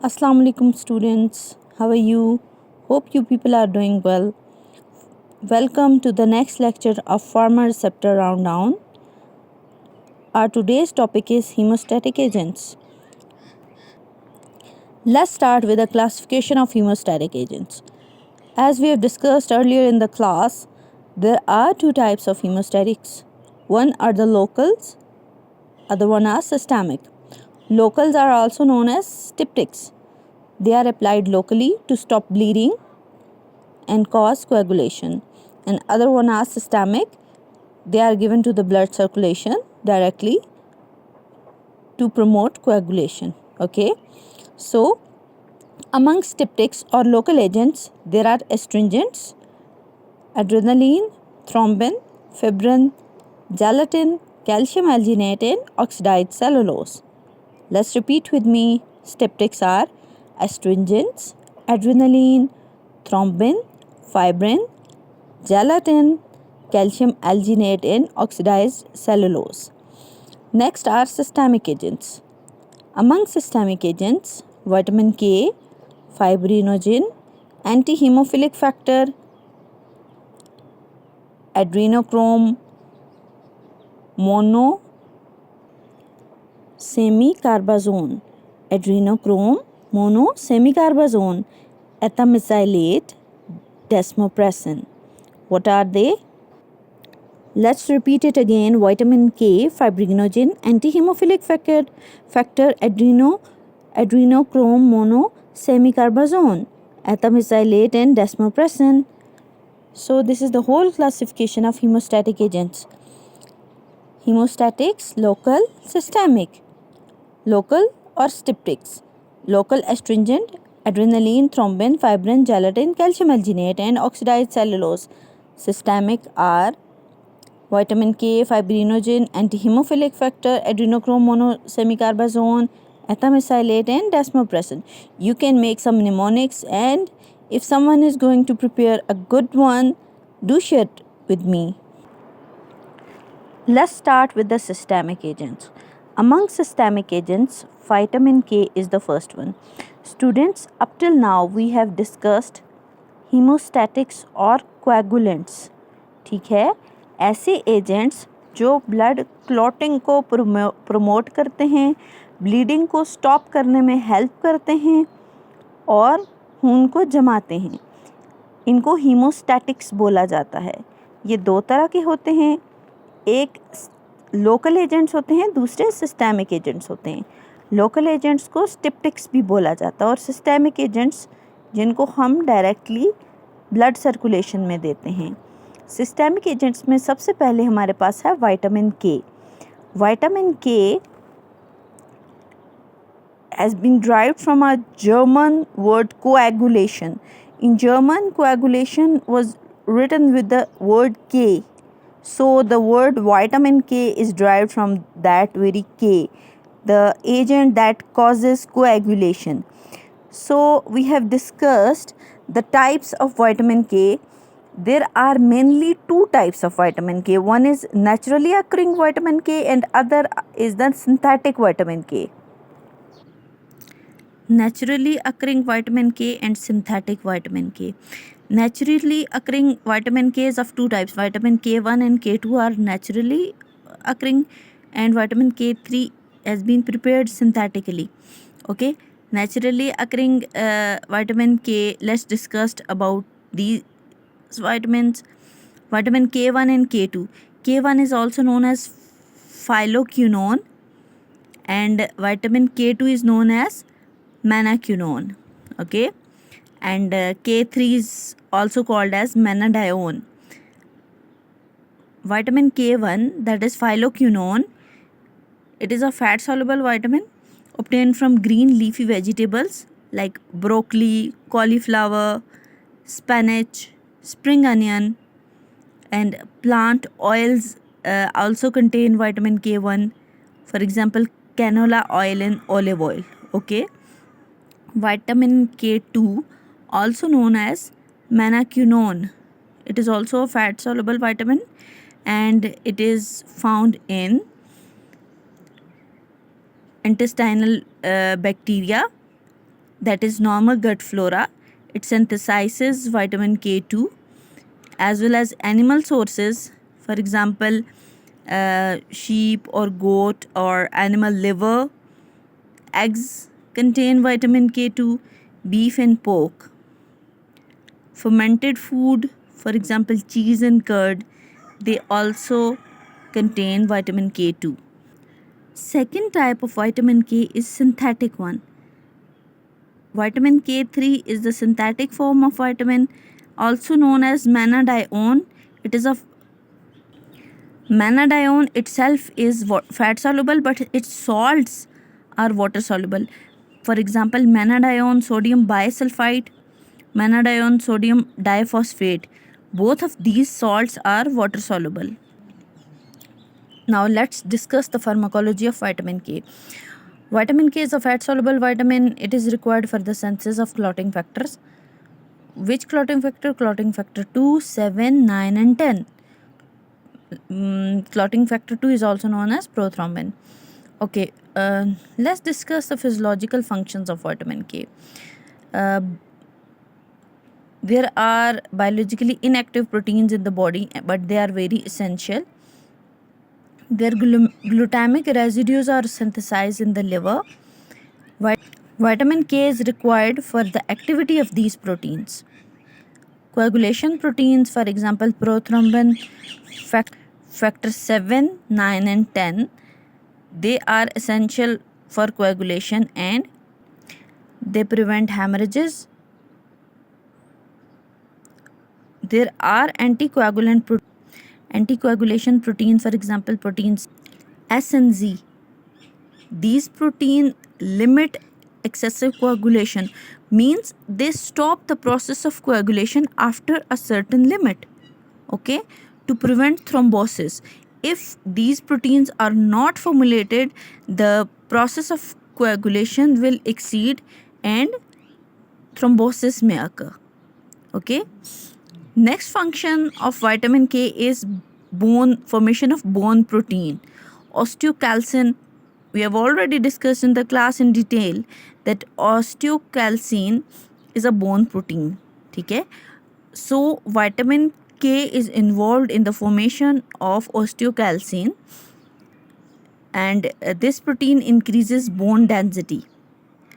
Assalamu alaikum students, how are you? Hope you people are doing well. Welcome to the next lecture of pharma receptor rundown. Our today's topic is hemostatic agents. Let's start with a classification of hemostatic agents. As we have discussed earlier in the class, there are two types of hemostatics. One are the locals, other one are systemic. Locals are also known as styptics. They are applied locally to stop bleeding and cause coagulation, and other one are systemic. They are given to the blood circulation directly to promote coagulation. Okay, so among styptics or local agents, there are astringents, adrenaline, thrombin, fibrin, gelatin, calcium alginate, and oxidized cellulose. Let's repeat with me. Styptics are astringents, adrenaline, thrombin, fibrin, gelatin, calcium alginate, and oxidized cellulose. Next are systemic agents. Among systemic agents, vitamin K, fibrinogen, antihemophilic factor, adrenochrome, monosemicarbazole, adrenochrome, monosemicarbazole, ethamesylate, desmopressin. What are they? Let's repeat it again. Vitamin K, fibrinogen, antihemophilic factor adrenochrome monosemicarbazole, ethamesylate, and desmopressin. So this is the whole classification of hemostatic agents. Hemostatics, local, systemic. Local or styptics. Local astringent, adrenaline, thrombin, fibrin, gelatin, calcium alginate, and oxidized cellulose. Systemic are vitamin K, fibrinogen, antihemophilic factor, adrenochrome monosemicarbazole, ethamesylate, and desmopressin. You can make some mnemonics, and if someone is going to prepare a good one, do share it with me. Let's start with the systemic agents. Among systemic agents, vitamin K is the first one. Students, up till now we have discussed hemostatics और coagulants. ठीक है, ऐसे agents जो blood clotting को promote करते हैं, bleeding को stop करने में हेल्प करते हैं और खून को जमाते हैं, इनको हीमोस्टैटिक्स बोला जाता है. ये दो तरह के होते हैं, एक लोकल एजेंट्स होते हैं, दूसरे सिस्टेमिक एजेंट्स होते हैं. लोकल एजेंट्स को स्टिप्टिक्स भी बोला जाता है और सिस्टेमिक एजेंट्स जिनको हम डायरेक्टली ब्लड सर्कुलेशन में देते हैं. सिस्टेमिक एजेंट्स में सबसे पहले हमारे पास है विटामिन के. विटामिन के has been derived from a German word coagulation. In German, coagulation was written with the word K. So the word vitamin K is derived from that very K, the agent that causes coagulation. So we have discussed the types of vitamin K. There are mainly two types of vitamin K. One is naturally occurring vitamin K and other is the synthetic vitamin K. Naturally occurring vitamin K and synthetic vitamin K. Naturally occurring vitamin K is of two types. Vitamin K1 and K2 are naturally occurring and vitamin K3 has been prepared synthetically. Okay, naturally occurring vitamin K, let's discuss about these vitamins. Vitamin K1 and K2. K1 is also known as phylloquinone and vitamin K2 is known as menaquinone. Okay, and K3 is also called as menadione. Vitamin K1, that is phylloquinone, it is a fat soluble vitamin obtained from green leafy vegetables like broccoli, cauliflower, spinach, spring onion, and plant oils also contain vitamin K1. For example, canola oil and olive oil. Okay, vitamin K2, also known as menaquinone, it is also a fat soluble vitamin and it is found in intestinal bacteria that is normal gut flora. It synthesizes vitamin K2, as well as animal sources, for example, sheep or goat or animal liver. Eggs contain vitamin K2, beef and pork. Fermented food, for example, cheese and curd, they also contain vitamin K2. Second type of vitamin K is synthetic one. Vitamin K3 is the synthetic form of vitamin, also known as mannadione. It is a Mannadione itself is fat soluble, but its salts are water soluble. For example, mannadione sodium bisulfite, mannadione sodium diphosphate. Both of these salts are water soluble. Now let's discuss the pharmacology of vitamin K. Vitamin K is a fat soluble vitamin. It is required for the synthesis of clotting factors. Which clotting factor? Clotting factor 2, 7, 9 and 10. Clotting factor 2 is also known as prothrombin. Okay, let's discuss the physiological functions of vitamin K. There are biologically inactive proteins in the body, but they are very essential. Their glutamic residues are synthesized in the liver. Vitamin K is required for the activity of these proteins. Coagulation proteins, for example, prothrombin, factor 7, 9 and 10, they are essential for coagulation and they prevent hemorrhages. There are anticoagulation proteins, for example, proteins S and Z. These proteins limit excessive coagulation, means they stop the process of coagulation after a certain limit, okay, to prevent thrombosis. If these proteins are not formulated, the process of coagulation will exceed and thrombosis may occur. Okay. Next function of vitamin K is formation of bone protein. Osteocalcin, we have already discussed in the class in detail that osteocalcin is a bone protein. Okay. So vitamin K is involved in the formation of osteocalcin, and this protein increases bone density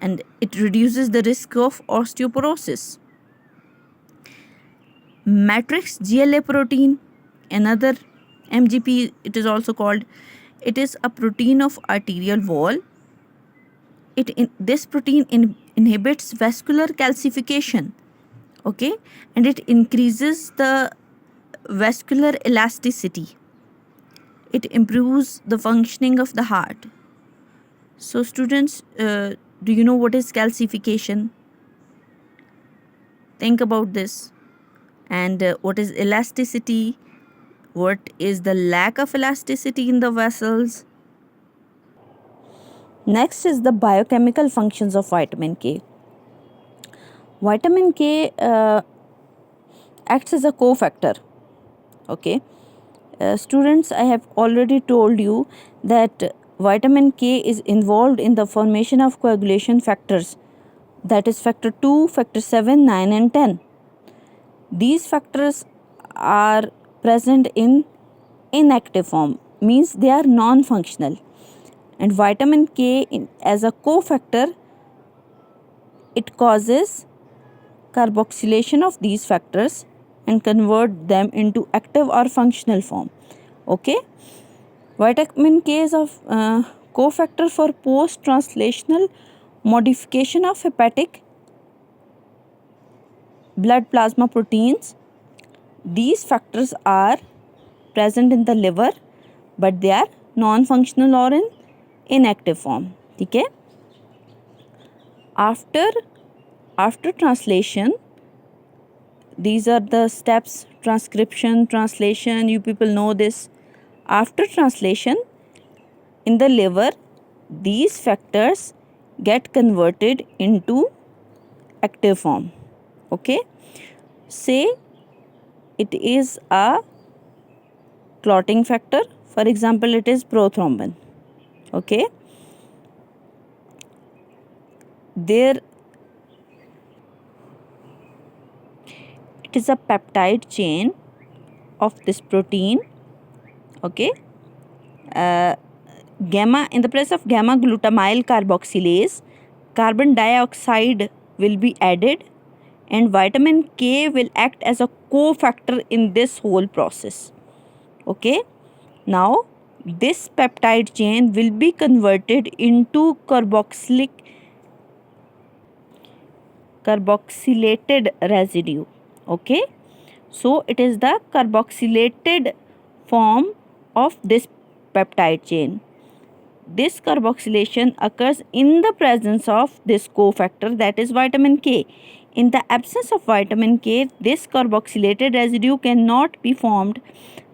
and it reduces the risk of osteoporosis. Matrix GLA protein, another MGP, it is also called. It is a protein of arterial wall. This protein inhibits vascular calcification, okay, and it increases the vascular elasticity. It improves the functioning of the heart. So students, do you know what is calcification? Think about this. And what is elasticity? What is the lack of elasticity in the vessels? Next is the biochemical functions of vitamin K. Vitamin K acts as a cofactor. Okay. Students, I have already told you that vitamin K is involved in the formation of coagulation factors, that is factor 2, factor 7, 9 and 10. These factors are present in inactive form, means they are non-functional, and vitamin K as a cofactor, it causes carboxylation of these factors and convert them into active or functional form. Okay, vitamin K is a cofactor for post-translational modification of hepatic blood plasma proteins. These factors are present in the liver, but they are non-functional or in inactive form. Okay. After translation, these are the steps: transcription, translation. You people know this. After translation, in the liver, these factors get converted into active form. Okay. Say it is a clotting factor. For example, it is prothrombin. Okay. There it is a peptide chain of this protein. Okay, gamma, in the place of gamma glutamyl carboxylase, carbon dioxide will be added, and vitamin K will act as a cofactor in this whole process. Okay, now this peptide chain will be converted into carboxylated residue. Okay, so it is the carboxylated form of this peptide chain. This carboxylation occurs in the presence of this cofactor, that is vitamin K. In the absence of vitamin K, this carboxylated residue cannot be formed.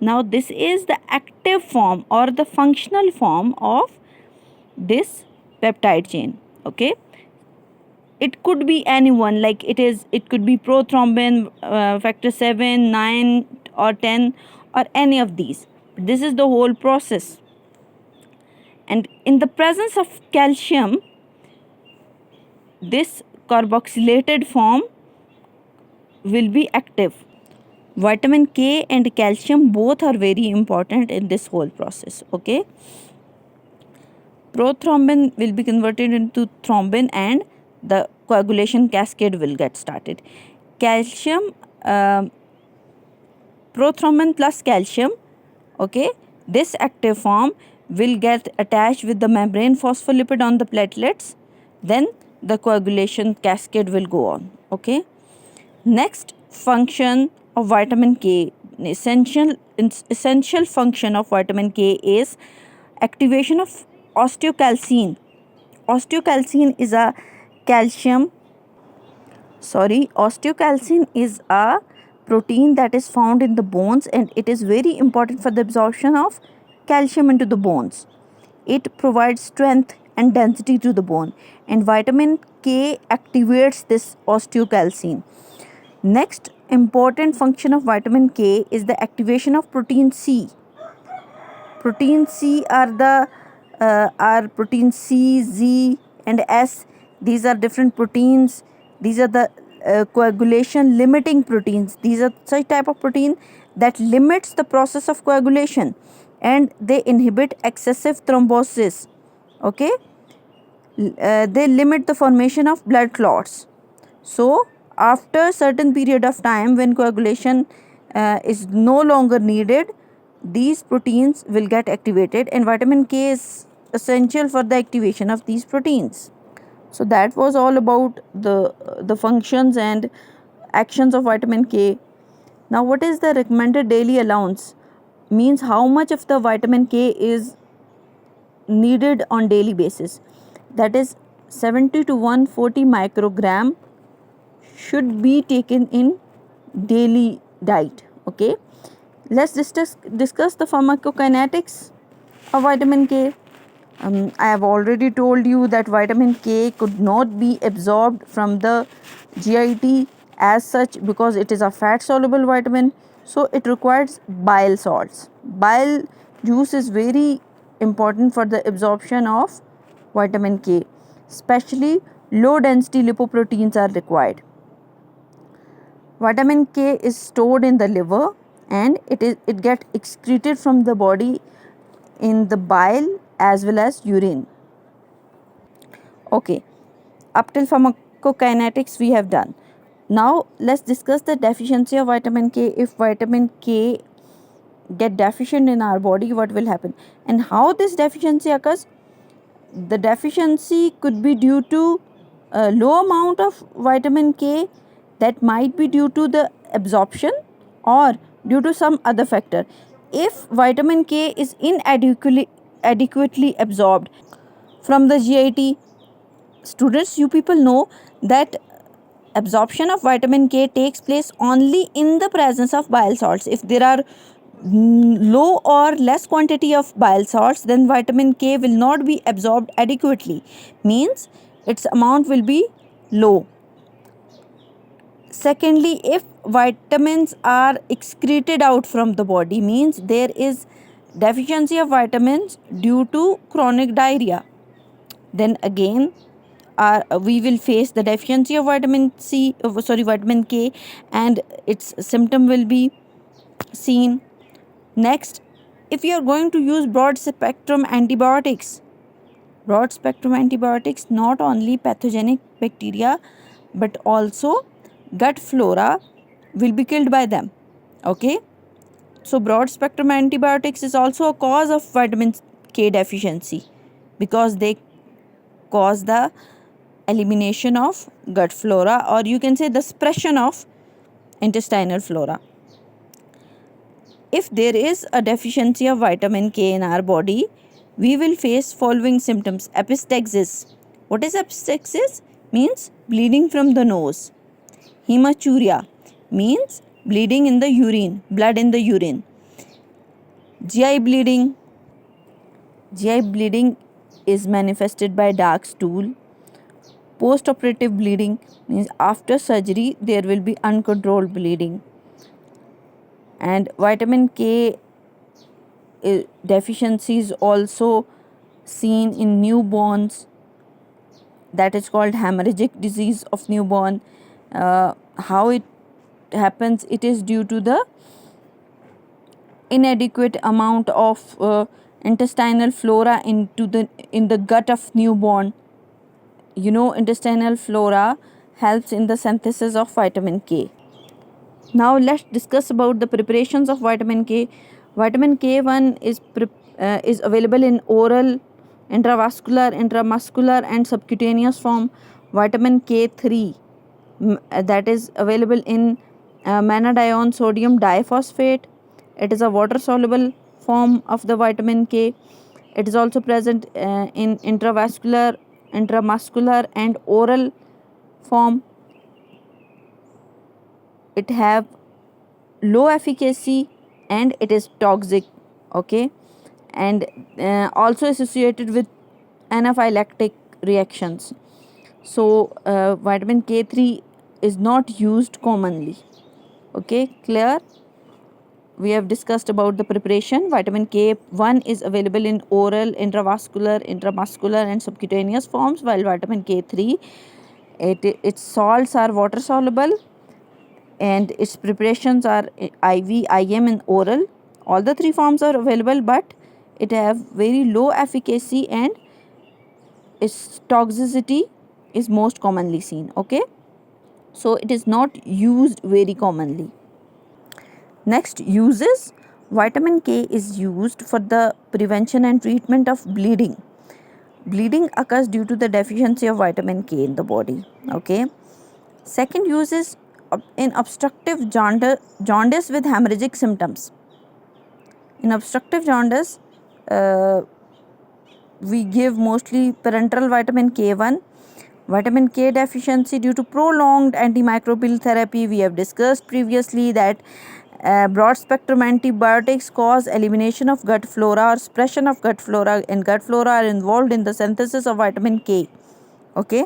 Now this is the active form or the functional form of this peptide chain. Okay, it could be anyone, like it could be prothrombin, factor 7, 9 or 10, or any of these. This is the whole process. And in the presence of calcium, this carboxylated form will be active. Vitamin K and calcium both are very important in this whole process. Okay, prothrombin will be converted into thrombin and the coagulation cascade will get started. Calcium, prothrombin plus calcium, okay, this active form will get attached with the membrane phospholipid on the platelets, then the coagulation cascade will go on. Okay, next function of vitamin K, essential function of vitamin K is activation of osteocalcine. Osteocalcine is a osteocalcine is a protein that is found in the bones, and it is very important for the absorption of calcium into the bones. It provides strength and density to the bone, and vitamin K activates this osteocalcine. Next important function of vitamin K is the activation of protein C. Protein C are protein C, Z and S. These are different proteins. These are the coagulation limiting proteins. These are such type of protein that limits the process of coagulation, and they inhibit excessive thrombosis. Okay, they limit the formation of blood clots. So after certain period of time, when coagulation is no longer needed, these proteins will get activated, and vitamin K is essential for the activation of these proteins. So that was all about the functions and actions of vitamin K. Now what is the recommended daily allowance? Means how much of the vitamin K is needed on daily basis. That is 70 to 140 microgram should be taken in daily diet. Okay, let's discuss the pharmacokinetics of vitamin K. I have already told you that vitamin K could not be absorbed from the GIT as such because it is a fat soluble vitamin, so it requires bile salts. Bile juice is very important for the absorption of vitamin K. Especially low density lipoproteins are required. Vitamin K is stored in the liver, and it gets excreted from the body in the bile as well as urine. Okay, up till pharmacokinetics we have done. Now let's discuss the deficiency of vitamin K. If vitamin K get deficient in our body, what will happen and how this deficiency occurs? The deficiency could be due to a low amount of vitamin K, that might be due to the absorption or due to some other factor. If vitamin K is inadequately absorbed from the GIT, students, you people know that absorption of vitamin K takes place only in the presence of bile salts. If there are low or less quantity of bile salts, then vitamin K will not be absorbed adequately, means its amount will be low. Secondly, if vitamins are excreted out from the body, means there is deficiency of vitamins due to chronic diarrhea. Then again, we will face the deficiency of vitamin K, and its symptom will be seen. Next, if you are going to use broad spectrum antibiotics, not only pathogenic bacteria but also gut flora will be killed by them. Okay, so broad spectrum antibiotics is also a cause of vitamin K deficiency because they cause the elimination of gut flora, or you can say the suppression of intestinal flora. If there is a deficiency of vitamin K in our body, we will face following symptoms. Epistaxis. What is epistaxis? Means bleeding from the nose. Hematuria means bleeding in the urine, blood in the urine. GI bleeding. GI bleeding is manifested by dark stool. Post-operative bleeding means after surgery there will be uncontrolled bleeding. And vitamin K deficiency is also seen in newborns. That is called hemorrhagic disease of newborn. How it happens? It is due to the inadequate amount of intestinal flora in the gut of newborn. You know, intestinal flora helps in the synthesis of vitamin K. Now let's discuss about the preparations of vitamin K. Vitamin K1 is available in oral, intravascular, intramuscular and subcutaneous form. Vitamin K3 that is available in mannadione sodium diphosphate. It is a water soluble form of the vitamin K. It is also present in intravascular, intramuscular and oral form. It have low efficacy and it is toxic. Okay, and also associated with anaphylactic reactions. So vitamin K3 is not used commonly. Okay, clear? We have discussed about the preparation. Vitamin K1 is available in oral, intravascular, intramuscular and subcutaneous forms, while vitamin K3 its salts are water soluble and its preparations are IV, IM and oral. All the three forms are available, but it have very low efficacy and its toxicity is most commonly seen. Okay, so it is not used very commonly. Next, uses. Vitamin K is used for the prevention and treatment of bleeding. Bleeding occurs due to the deficiency of vitamin K in the body. Okay. Second use is in obstructive jaundice with hemorrhagic symptoms. In obstructive jaundice, we give mostly parenteral vitamin K1. Vitamin K deficiency due to prolonged antimicrobial therapy. We have discussed previously that broad spectrum antibiotics cause elimination of gut flora or suppression of gut flora, and gut flora are involved in the synthesis of vitamin K. Okay,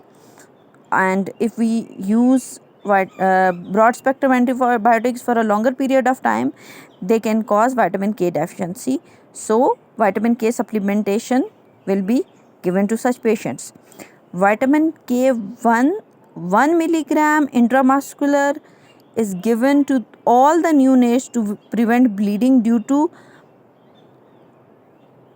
and if we use broad spectrum antibiotics for a longer period of time, they can cause vitamin K deficiency. So vitamin K supplementation will be given to such patients. Vitamin K1 1 milligram intramuscular is given to all the neonates to prevent bleeding due to